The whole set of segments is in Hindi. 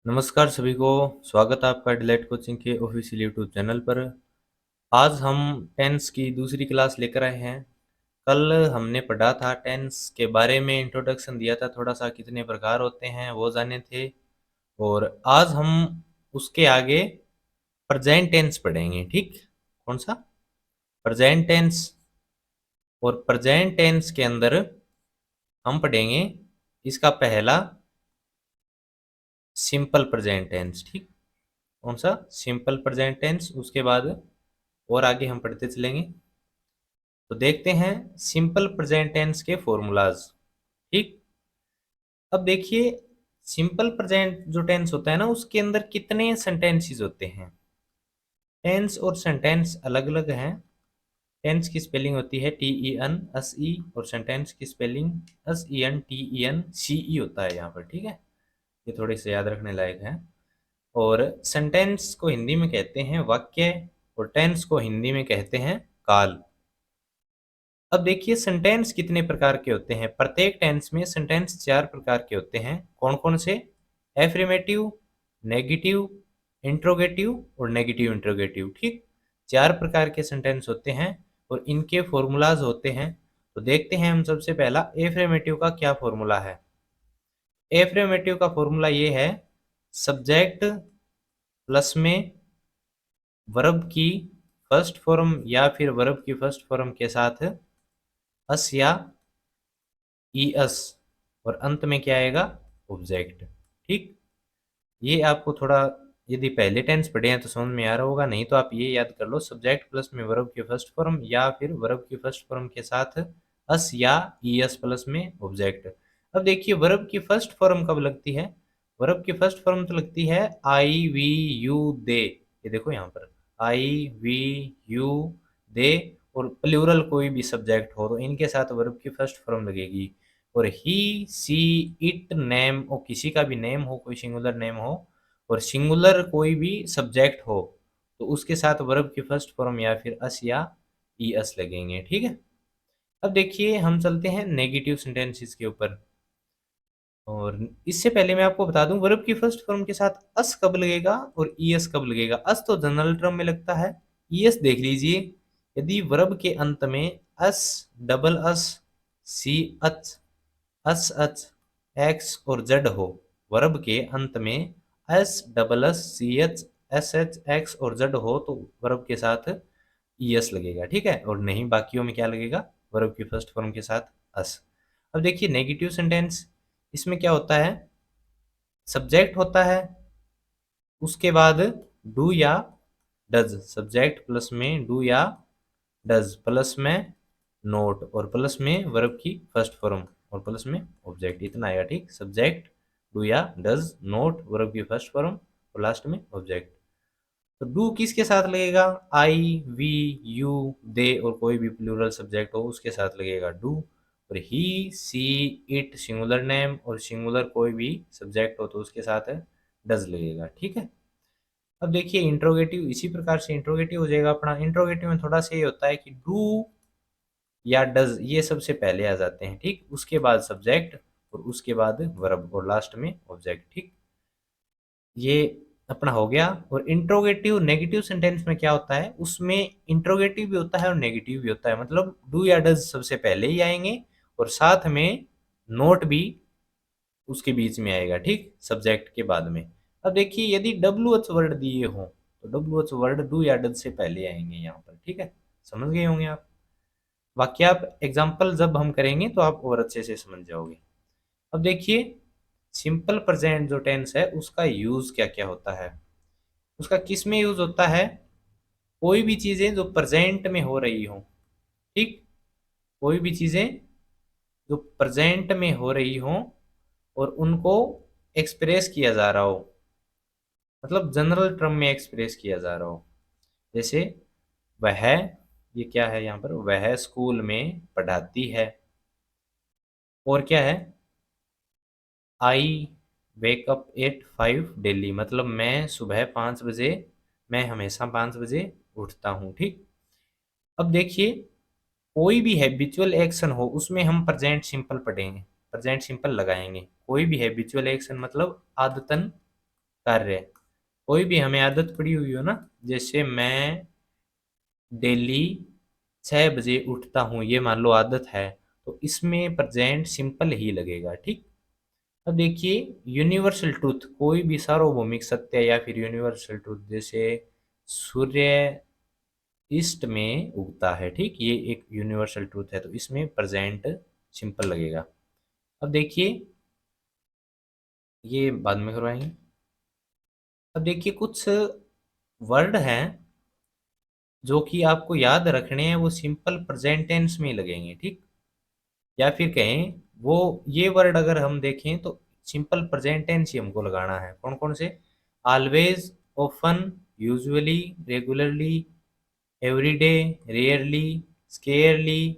नमस्कार सभी को। स्वागत है आपका डिलाइट कोचिंग के ऑफिशियल यूट्यूब चैनल पर। आज हम टेंस की दूसरी क्लास लेकर आए हैं। कल हमने पढ़ा था टेंस के बारे में, इंट्रोडक्शन दिया था, थोड़ा सा कितने प्रकार होते हैं वो जाने थे। और आज हम उसके आगे प्रेजेंट टेंस पढ़ेंगे। ठीक, कौन सा? Present tense. और प्रेजेंट टेंस के अंदर हम पढ़ेंगे इसका पहला सिंपल प्रेजेंट टेंस। ठीक, कौन सा? Simple present tense. उसके बाद और आगे हम पढ़ते चलेंगे। तो देखते हैं सिंपल प्रेजेंट टेंस के फॉर्मूलाज। ठीक, अब देखिए सिंपल प्रेजेंट जो टेंस होता है ना, उसके अंदर कितने सेंटेंसेस होते हैं। टेंस और सेंटेंस अलग अलग हैं। टेंस की स्पेलिंग होती है TEN SE, और सेंटेंस की स्पेलिंग SENTENCE होता है यहाँ पर। ठीक है, ये थोड़े से याद रखने लायक है। और सेंटेंस को हिंदी में कहते हैं वाक्य, और टेंस को हिंदी में कहते हैं काल। अब देखिए सेंटेंस कितने प्रकार के होते हैं। प्रत्येक टेंस में सेंटेंस 4 प्रकार के होते हैं। कौन कौन से? एफर्मेटिव, नेगेटिव, इंट्रोगेटिव और नेगेटिव इंट्रोगेटिव। ठीक, 4 प्रकार के सेंटेंस होते हैं और इनके फॉर्मूलाज होते हैं। तो देखते हैं हम सबसे पहला एफर्मेटिव का क्या फॉर्मूला है। एफर्मेटिव का फॉर्मूला ये है, सब्जेक्ट प्लस में वर्ब की फर्स्ट फॉर्म या फिर वर्ब की फर्स्ट फॉर्म के साथ अस या ES, और अंत में क्या आएगा? ऑब्जेक्ट। ठीक, ये आपको थोड़ा, यदि पहले टेंस पढ़े हैं तो समझ में आ रहा होगा, नहीं तो आप ये याद कर लो, सब्जेक्ट प्लस में वर्ब की फर्स्ट फॉर्म या फिर वर्ब की फर्स्ट फॉर्म के साथ अस या ES प्लस में ऑब्जेक्ट। अब देखिए वर्ब की फर्स्ट फॉर्म कब लगती है। वर्ब की फर्स्ट फॉर्म तो लगती है आई वी यू दे। ये देखो यहाँ पर आई वी यू दे, और प्लूरल कोई भी सब्जेक्ट हो तो इनके साथ वर्ब की फर्स्ट फॉर्म लगेगी। और ही सी इट नेम, और किसी का भी नेम हो, कोई सिंगुलर नेम हो और सिंगुलर कोई भी सब्जेक्ट हो, तो उसके साथ वर्ब की फर्स्ट फॉर्म या फिर अस या ई एस लगेंगे। ठीक है, अब देखिए हम चलते हैं नेगेटिव सेंटेंसेस के ऊपर। और इससे पहले मैं आपको बता दूं, वर्ब की फर्स्ट फॉर्म के साथ अस कब लगेगा और ईएस कब लगेगा। अस तो जनरल टर्म में लगता है। ईएस देख लीजिए, यदि वर्ब के अंत में अस, डबल अस, सी अच, अस अच, एक्स और जेड हो, वर्ब के अंत में S, double S, C H, S H, X और जेड हो, तो वर्ब के साथ ईएस लगेगा। ठीक है, और नहीं बाकियों में क्या लगेगा? वर्ब की फर्स्ट फॉर्म के साथ अस। अब देखिए नेगेटिव सेंटेंस, इसमें क्या होता है, सब्जेक्ट होता है, उसके बाद डू या डज, सब्जेक्ट प्लस में डू या डज, प्लस में नोट, और प्लस में वर्ब की फर्स्ट फॉर्म, और प्लस में ऑब्जेक्ट, इतना आएगा। ठीक, सब्जेक्ट, डू या डज, नोट, वर्ब की फर्स्ट फॉर्म और लास्ट में ऑब्जेक्ट। तो डू किसके साथ लगेगा? आई वी यू दे, और कोई भी प्लूरल सब्जेक्ट हो उसके साथ लगेगा डू। और ही सी इट सिंगुलर नेम और सिंगुलर कोई भी सब्जेक्ट हो तो उसके साथ डज लगेगा। ठीक है, अब देखिए इंट्रोगेटिव, इसी प्रकार से इंट्रोगेटिव हो जाएगा अपना। इंट्रोगेटिव में थोड़ा सा ये होता है कि डू या डज ये सबसे पहले आ जाते हैं। ठीक, उसके बाद सब्जेक्ट और उसके बाद वर्ब और लास्ट में ऑब्जेक्ट। ठीक, ये अपना हो गया। और इंट्रोगेटिव नेगेटिव सेंटेंस में क्या होता है, उसमें इंट्रोगेटिव भी होता है और नेगेटिव भी होता है। मतलब डू या डज सबसे पहले ही आएंगे और साथ में नोट भी उसके बीच में आएगा। ठीक, सब्जेक्ट के बाद में। अब देखिए यदि WH वर्ड दिए हो तो WH वर्ड डू या डज से पहले आएंगे यहाँ पर। ठीक है, समझ गए होंगे आप। बाकी आप एग्जाम्पल जब हम करेंगे तो आप और अच्छे से समझ जाओगे। अब देखिए सिंपल प्रेजेंट जो टेंस है उसका यूज क्या क्या होता है। उसका किस में यूज होता है? कोई भी चीजें जो प्रेजेंट में हो रही हो। ठीक, कोई भी चीजें जो प्रेजेंट में हो रही हो और उनको एक्सप्रेस किया जा रहा हो, मतलब जनरल टर्म में एक्सप्रेस किया जा रहा हो। जैसे वह, ये क्या है यहाँ पर, वह स्कूल में पढ़ाती है। और क्या है, आई वेक अप एट 5 डेली, मतलब मैं सुबह 5 बजे, मैं हमेशा 5 बजे उठता हूँ। ठीक, अब देखिए कोई भी हैबिचुअल एक्शन हो उसमें हम प्रेजेंट सिंपल पढ़ेंगे, प्रेजेंट सिंपल लगाएंगे। कोई भी हैबिचुअल एक्शन मतलब आदतन कार्य, कोई भी हमें आदत पड़ी हुई हो ना, जैसे मैं डेली 6 बजे उठता हूँ, ये मान लो आदत है, तो इसमें प्रेजेंट सिंपल ही लगेगा। ठीक। अब देखिए, यूनिवर्सल ट्रूथ, कोई भी सार्वभौमिक सत्य या फिर यूनिवर्सल ट्रूथ, जैसे सूर्य ईस्ट में उगता है, ठीक, ये एक यूनिवर्सल ट्रूथ है, तो इसमें प्रेजेंट सिंपल लगेगा। अब देखिए, ये बाद में करवाएंगे। अब देखिए, कुछ वर्ड हैं जो कि आपको याद रखने हैं, वो सिंपल प्रेजेंट टेंस में ही लगेंगे। ठीक। या फिर कहें, वो ये वर्ड अगर हम देखें तो सिंपल प्रेजेंट टेंस ही हमको लगाना है। कौन कौन से? Always, often, usually, regularly, every day, rarely, scarcely.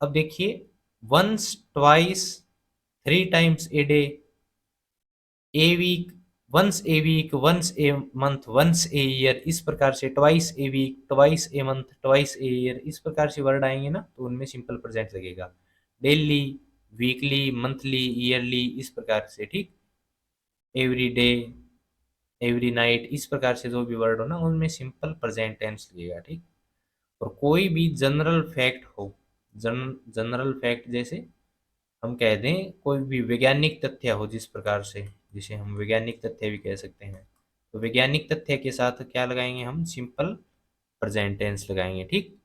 अब देखिए, once, twice, 3 times a day, a week, once a week, once a month, once a year, इस प्रकार से twice a week, twice a month, twice a year, इस प्रकार से वर्ड आएंगे ना, तो उनमें सिंपल प्रेजेंट लगेगा। डेली, वीकली, मंथली, ईयरली, इस प्रकार से। ठीक। एवरी डे, एवरी नाइट, इस प्रकार से जो भी वर्ड हो ना, उनमें सिंपल प्रेजेंट टेंस लगेगा। ठीक। और कोई भी जनरल फैक्ट हो, जनरल फैक्ट जैसे हम कह दें, कोई भी वैज्ञानिक तथ्य हो, जिस प्रकार से, जिसे हम वैज्ञानिक तथ्य भी कह सकते हैं, तो वैज्ञानिक तथ्य के साथ क्या लगाएंगे हम? सिंपल प्रेजेंट टेंस लगाएंगे। ठीक।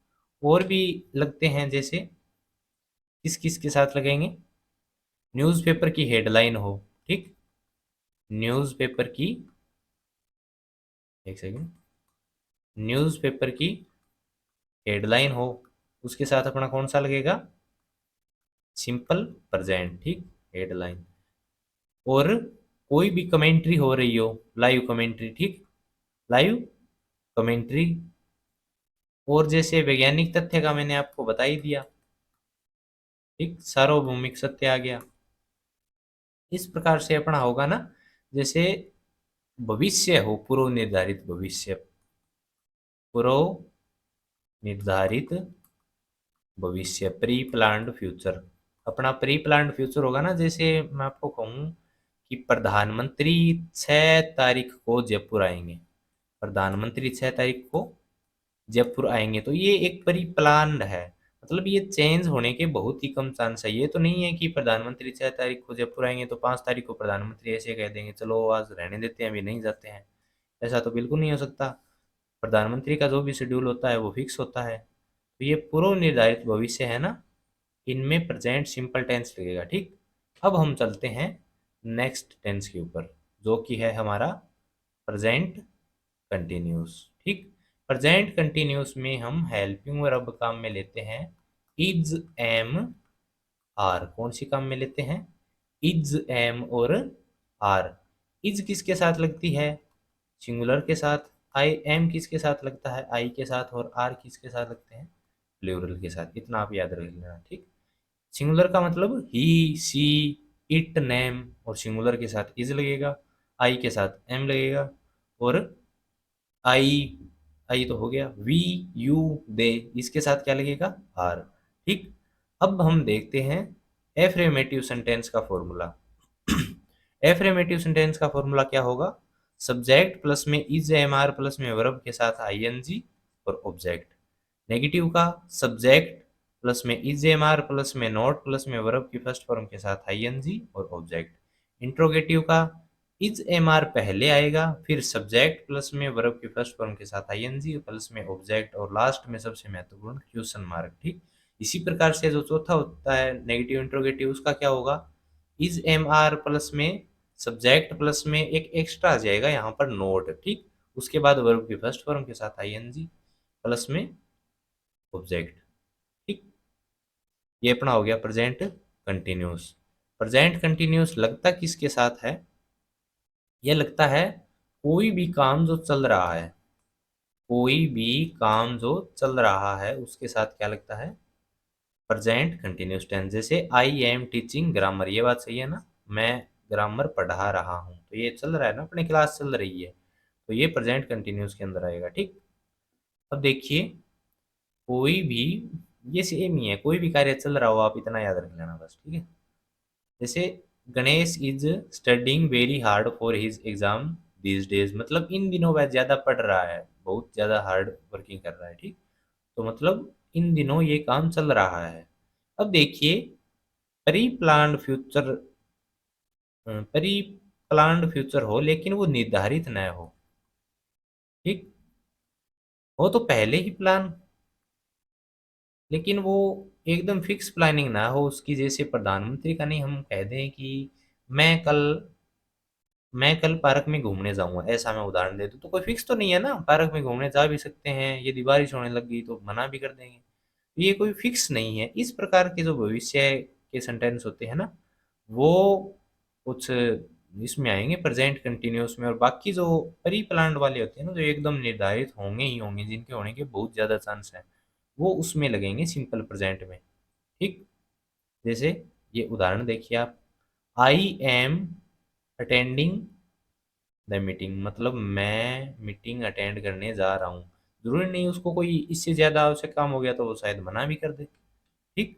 और भी लगते हैं, जैसे किस किस के साथ लगेंगे? न्यूज़पेपर की हेडलाइन हो, ठीक, न्यूज़पेपर की, एक सेकेंड, न्यूज़पेपर की हेडलाइन हो, उसके साथ अपना कौन सा लगेगा? Simple present. ठीक, हेडलाइन। और कोई भी कमेंट्री हो रही हो, लाइव कमेंट्री, ठीक, लाइव कमेंट्री। और जैसे वैज्ञानिक तथ्य का मैंने आपको बता ही दिया, ठीक, सार्वभौमिक सत्य आ गया। इस प्रकार से अपना होगा ना, जैसे भविष्य हो, पूर्व निर्धारित भविष्य, पूर्व निर्धारित भविष्य, प्री प्लान्ड फ्यूचर। अपना प्री प्लान्ड फ्यूचर होगा ना, जैसे मैं आपको कहूँ कि प्रधानमंत्री 6 तारीख को जयपुर आएंगे, प्रधानमंत्री 6 तारीख को जयपुर आएंगे, तो ये एक प्री प्लान्ड है, मतलब ये चेंज होने के बहुत ही कम चांस है। ये तो नहीं है कि प्रधानमंत्री 6 तारीख को जयपुर आएंगे तो 5 तारीख को प्रधानमंत्री ऐसे कह देंगे चलो आज रहने देते हैं, अभी नहीं जाते हैं। ऐसा तो बिल्कुल नहीं हो सकता। प्रधानमंत्री का जो भी शेड्यूल होता है वो फिक्स होता है। तो ये पूर्व निर्धारित भविष्य है ना, इनमें प्रेजेंट सिंपल टेंस लगेगा। ठीक। अब हम चलते हैं नेक्स्ट टेंस के ऊपर, जो कि है हमारा प्रेजेंट कंटिन्यूस। ठीक। प्रेजेंट कंटिन्यूस में हम हेल्पिंग वर्ब काम में लेते हैं इज, एम, आर। कौन सी काम में लेते हैं? इज, एम और आर। इज किसके साथ लगती है? सिंगुलर के साथ। आई एम किसके साथ लगता है? आई के साथ। और आर किसके साथ लगते हैं? प्लूरल के साथ। इतना आप याद रख लेना। ठीक। सिंगुलर का मतलब ही, सी, इट, नेम, और सिंगुलर के साथ इज लगेगा, आई के साथ एम लगेगा, और आई, आई तो हो गया, वी, यू, दे, इसके साथ क्या लगेगा? आर। ठीक। अब हम देखते हैं एफर्मेटिव सेंटेंस का फॉर्मूला। एफर्मेटिव सेंटेंस का फॉर्मूला क्या होगा? सब्जेक्ट प्लस में इज, एम, आर प्लस में वर्ब के साथ आईएनजी और ऑब्जेक्ट। नेगेटिव का सब्जेक्ट प्लस में इज, एम, आर प्लस में नॉट प्लस में वर्ब की फर्स्ट फॉर्म के साथ आईएनजी और ऑब्जेक्ट। इंट्रोगेटिव का इज, एम, आर पहले आएगा, फिर सब्जेक्ट प्लस में वर्ब की फर्स्ट फॉर्म के साथ आईएनजी प्लस में ऑब्जेक्ट, और लास्ट में सबसे महत्वपूर्ण क्वेश्चन मार्क। ठीक। इसी प्रकार से जो चौथा होता है नेगेटिव इंट्रोगेटिव, उसका क्या होगा? इज, एम, आर प्लस में सब्जेक्ट प्लस में एक एक्स्ट्रा आ जाएगा यहाँ पर नोट। ठीक। उसके बाद वर्ब की फर्स्ट फॉर्म के साथ आईएनजी प्लस में ऑब्जेक्ट। ठीक। ये अपना हो गया प्रेजेंट कंटिन्यूस। प्रेजेंट कंटिन्यूस लगता किसके साथ है? यह लगता है कोई भी काम जो चल रहा है, कोई भी काम जो चल रहा है उसके साथ क्या लगता है? Present continuous tense. जैसे आई एम टीचिंग ग्रामर, ये बात सही है ना, मैं ग्रामर पढ़ा रहा हूँ, तो ये चल रहा है ना, अपनी क्लास चल रही है, तो ये प्रेजेंट कंटिन्यूस के अंदर आएगा। ठीक। अब देखिए, कोई भी, ये सेम ही है, कोई भी कार्य चल रहा हो, आप इतना याद रख लेना बस। ठीक है। जैसे Ganesh is studying very hard for his exam these days, मतलब इन दिनों वह ज़्यादा पढ़ रहा है, बहुत ज़्यादा हार्ड वर्किंग कर रहा है, ठीक। तो मतलब इन दिनों ये काम चल रहा है। अब देखिए, pre planned future, pre planned future हो लेकिन वो निर्धारित न हो, ठीक। हो तो पहले ही प्लान, लेकिन वो एकदम फिक्स प्लानिंग ना हो उसकी, जैसे प्रधानमंत्री का नहीं, हम कह दें कि मैं कल मैं कल पार्क में घूमने जाऊंगा, ऐसा मैं उदाहरण दे दूं, तो कोई फिक्स तो नहीं है ना, पार्क में घूमने जा भी सकते हैं, यदि बारिश होने लग गई तो मना भी कर देंगे, तो ये कोई फिक्स नहीं है। इस प्रकार के जो भविष्य के सेंटेंस होते हैं ना, वो कुछ इसमें आएंगे प्रेजेंट कंटिन्यूस में, और बाकी जो प्री प्लान्ड वाले होते हैं ना, जो एकदम निर्धारित होंगे ही होंगे, जिनके होने के बहुत ज़्यादा चांस है, वो उसमें लगेंगे सिंपल प्रेजेंट में, ठीक। जैसे ये उदाहरण देखिए आप, I am attending the meeting, मतलब मैं मीटिंग अटेंड करने जा रहा हूँ, जरूरी नहीं उसको कोई इससे ज्यादा आवश्यक काम हो गया तो वो शायद मना भी कर दे, ठीक।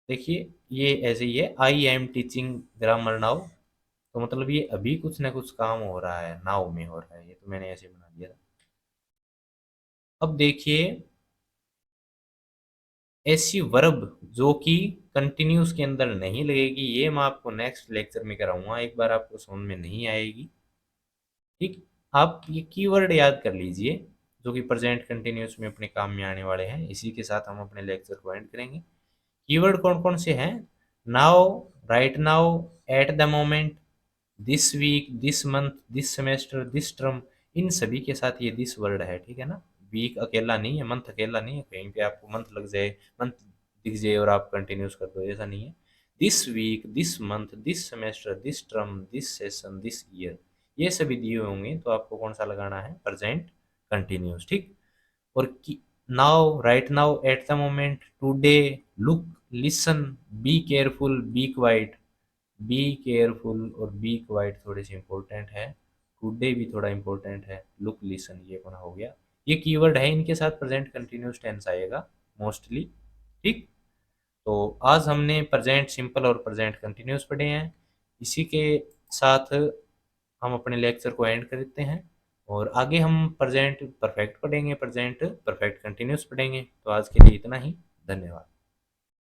देखिए ये ऐसे ही है, I am teaching grammar now, तो मतलब ये अभी कुछ ना कुछ काम हो रहा है, नाउ में हो रहा है, ये तो मैंने ऐसे बना दिया था। अब देखिए, ऐसी वर्ब जो कि कंटिन्यूस के अंदर नहीं लगेगी, ये मैं आपको नेक्स्ट लेक्चर में कराऊंगा, एक बार आपको समझ में नहीं आएगी, ठीक। आप ये कीवर्ड याद कर लीजिए, जो कि प्रेजेंट कंटिन्यूस में अपने काम में आने वाले हैं, इसी के साथ हम अपने लेक्चर को एंड करेंगे। कीवर्ड कौन कौन से हैं? Now, right now, at the moment, this week, this month, this semester, this term, इन सभी के साथ ये दिस वर्ड है, ठीक है ना। वीक अकेला नहीं है, मंथ अकेला नहीं है, कहीं पे आपको मंथ लग जाए, मंथ दिख जाए और आप कंटिन्यूस कर दो, ऐसा नहीं है। This week, this month, this semester, this term, this session, this year, ये सभी दिए होंगे, तो आपको कौन सा लगाना है? प्रेजेंट कंटिन्यूस, ठीक। और now, right now, at the moment, today, look, listen, be careful, be quiet, be careful और बी क्वाइट थोड़े से इंपॉर्टेंट है, टुडे भी थोड़ा इंपॉर्टेंट है, लुक, लिसन ये अपना हो गया, ये कीवर्ड है, इनके साथ प्रेजेंट कंटिन्यूस टेंस आएगा मोस्टली, ठीक। तो आज हमने प्रेजेंट सिंपल और प्रेजेंट कंटिन्यूस पढ़े हैं, इसी के साथ हम अपने लेक्चर को एंड करते हैं, और आगे हम प्रेजेंट परफेक्ट पढ़ेंगे, प्रेजेंट परफेक्ट कंटिन्यूस पढ़ेंगे। तो आज के लिए इतना ही, धन्यवाद।